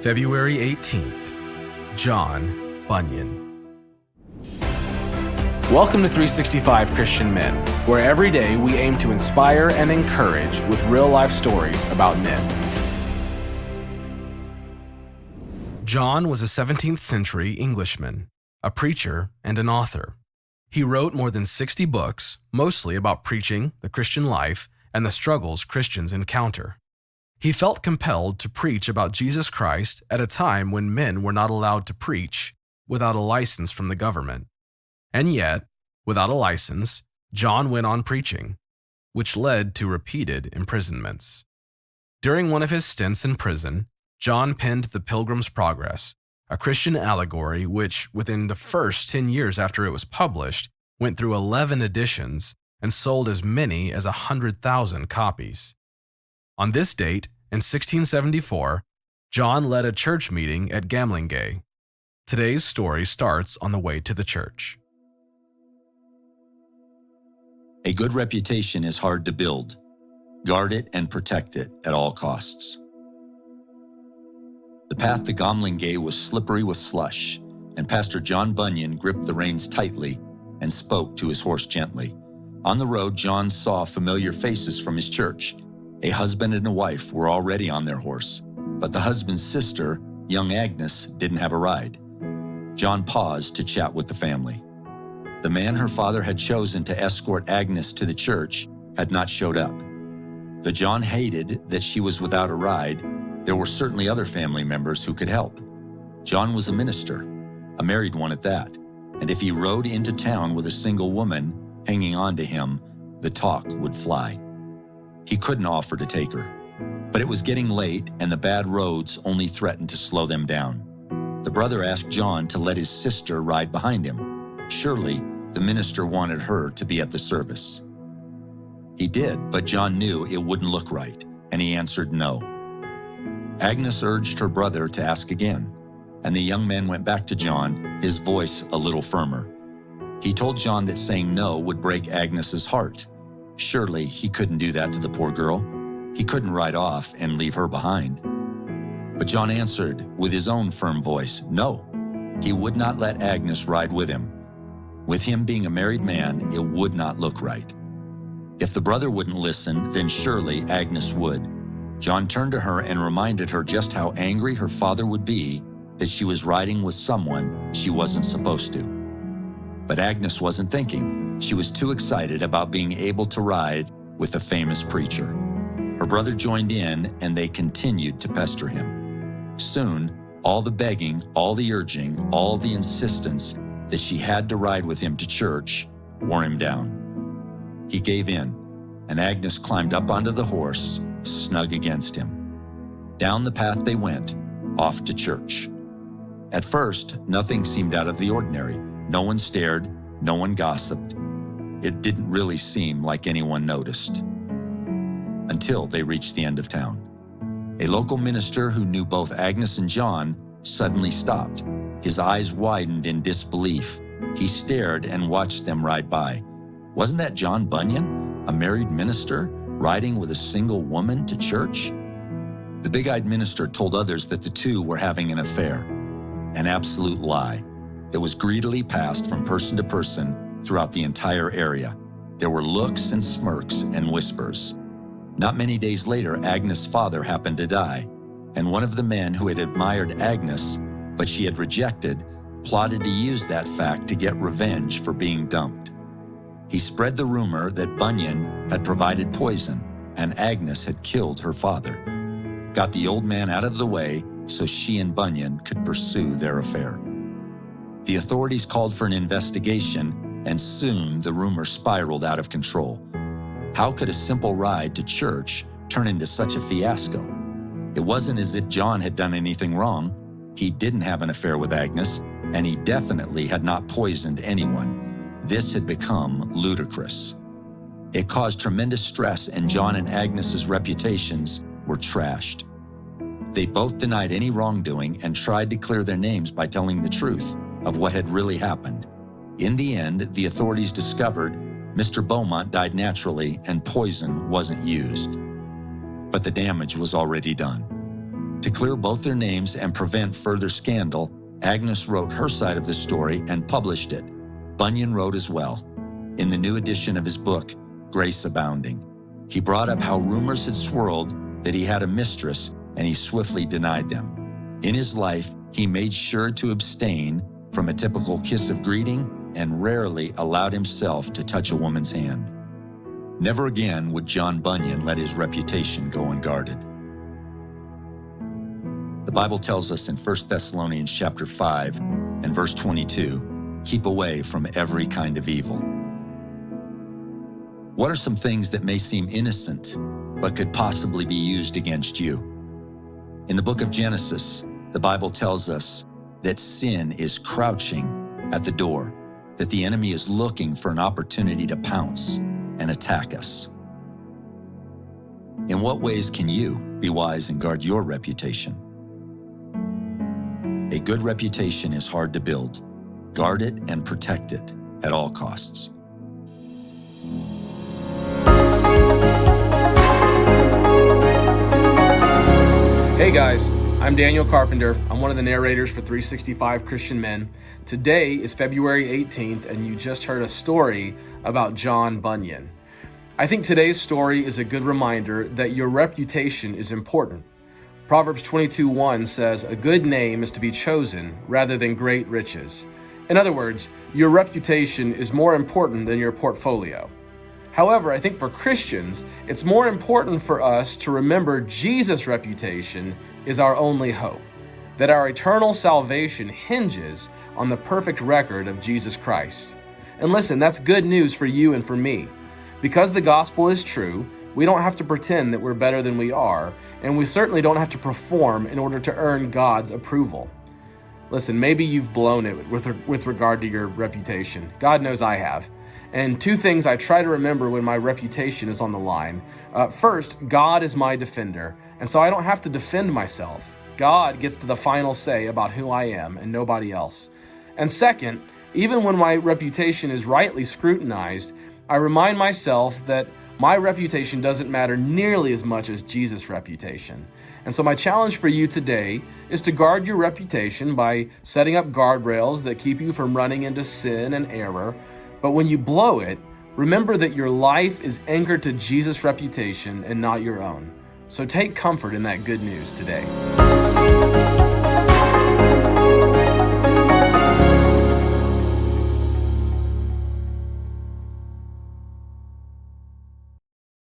February 18th, John Bunyan. Welcome to 365 Christian Men, where every day we aim to inspire and encourage with real-life stories about men. John was a 17th century Englishman, a preacher, and an author. He wrote more than 60 books, mostly about preaching, the Christian life, and the struggles Christians encounter. He felt compelled to preach about Jesus Christ at a time when men were not allowed to preach without a license from the government. And yet, without a license, John went on preaching, which led to repeated imprisonments. During one of his stints in prison, John penned the Pilgrim's Progress, a Christian allegory which, within the first 10 years after it was published, went through 11 editions and sold as many as 100,000 copies. On this date, in 1674, John led a church meeting at Gamlingay. Today's story starts on the way to the church. A good reputation is hard to build. Guard it and protect it at all costs. The path to Gamlingay was slippery with slush, and Pastor John Bunyan gripped the reins tightly and spoke to his horse gently. On the road, John saw familiar faces from his church. A husband and a wife were already on their horse, but the husband's sister, young Agnes, didn't have a ride. John paused to chat with the family. The man her father had chosen to escort Agnes to the church had not showed up. Though John hated that she was without a ride, there were certainly other family members who could help. John was a minister, a married one at that, and if he rode into town with a single woman hanging on to him, the talk would fly. He couldn't offer to take her, but it was getting late and the bad roads only threatened to slow them down. The brother asked John to let his sister ride behind him. Surely, the minister wanted her to be at the service. He did, but John knew it wouldn't look right, and he answered no. Agnes urged her brother to ask again, and the young man went back to John, his voice a little firmer. He told John that saying no would break Agnes's heart. Surely he couldn't do that to the poor girl. He couldn't ride off and leave her behind. But John answered with his own firm voice, no, he would not let Agnes ride with him. With him being a married man, it would not look right. If the brother wouldn't listen, then surely Agnes would. John turned to her and reminded her just how angry her father would be that she was riding with someone she wasn't supposed to. But Agnes wasn't thinking. She was too excited about being able to ride with a famous preacher. Her brother joined in, and they continued to pester him. Soon, all the begging, all the urging, all the insistence that she had to ride with him to church wore him down. He gave in, and Agnes climbed up onto the horse, snug against him. Down the path they went, off to church. At first, nothing seemed out of the ordinary. No one stared, no one gossiped. It didn't really seem like anyone noticed. Until they reached the end of town. A local minister who knew both Agnes and John suddenly stopped. His eyes widened in disbelief. He stared and watched them ride by. Wasn't that John Bunyan, a married minister, riding with a single woman to church? The big-eyed minister told others that the two were having an affair. An absolute lie. It was greedily passed from person to person throughout the entire area. There were looks and smirks and whispers. Not many days later, Agnes' father happened to die, and one of the men who had admired Agnes, but she had rejected, plotted to use that fact to get revenge for being dumped. He spread the rumor that Bunyan had provided poison and Agnes had killed her father. Got the old man out of the way so she and Bunyan could pursue their affair. The authorities called for an investigation, and soon the rumor spiraled out of control. How could a simple ride to church turn into such a fiasco? It wasn't as if John had done anything wrong. He didn't have an affair with Agnes, and he definitely had not poisoned anyone. This had become ludicrous. It caused tremendous stress, and John and Agnes's reputations were trashed. They both denied any wrongdoing and tried to clear their names by telling the truth of what had really happened. In the end, the authorities discovered Mr. Beaumont died naturally and poison wasn't used. But the damage was already done. To clear both their names and prevent further scandal, Agnes wrote her side of the story and published it. Bunyan wrote as well. In the new edition of his book, Grace Abounding, he brought up how rumors had swirled that he had a mistress, and he swiftly denied them. In his life, he made sure to abstain from a typical kiss of greeting and rarely allowed himself to touch a woman's hand. Never again would John Bunyan let his reputation go unguarded. The Bible tells us in 1 Thessalonians chapter 5 and verse 22, keep away from every kind of evil. What are some things that may seem innocent but could possibly be used against you? In the book of Genesis, the Bible tells us that sin is crouching at the door, that the enemy is looking for an opportunity to pounce and attack us. In what ways can you be wise and guard your reputation? A good reputation is hard to build. Guard it and protect it at all costs. Hey guys, I'm Daniel Carpenter. I'm one of the narrators for 365 Christian Men. Today is February 18th, and you just heard a story about John Bunyan. I think today's story is a good reminder that your reputation is important. Proverbs 22:1 says, "A good name is to be chosen rather than great riches." In other words, your reputation is more important than your portfolio. However, I think for Christians, it's more important for us to remember Jesus' reputation is our only hope, that our eternal salvation hinges on the perfect record of Jesus Christ. And listen, that's good news for you and for me. Because the gospel is true, we don't have to pretend that we're better than we are, and we certainly don't have to perform in order to earn God's approval. Listen, maybe you've blown it with regard to your reputation. God knows I have. And two things I try to remember when my reputation is on the line. First, God is my defender, and so I don't have to defend myself. God gets to the final say about who I am and nobody else. And second, even when my reputation is rightly scrutinized, I remind myself that my reputation doesn't matter nearly as much as Jesus' reputation. And so my challenge for you today is to guard your reputation by setting up guardrails that keep you from running into sin and error. But when you blow it, remember that your life is anchored to Jesus' reputation and not your own. So take comfort in that good news today.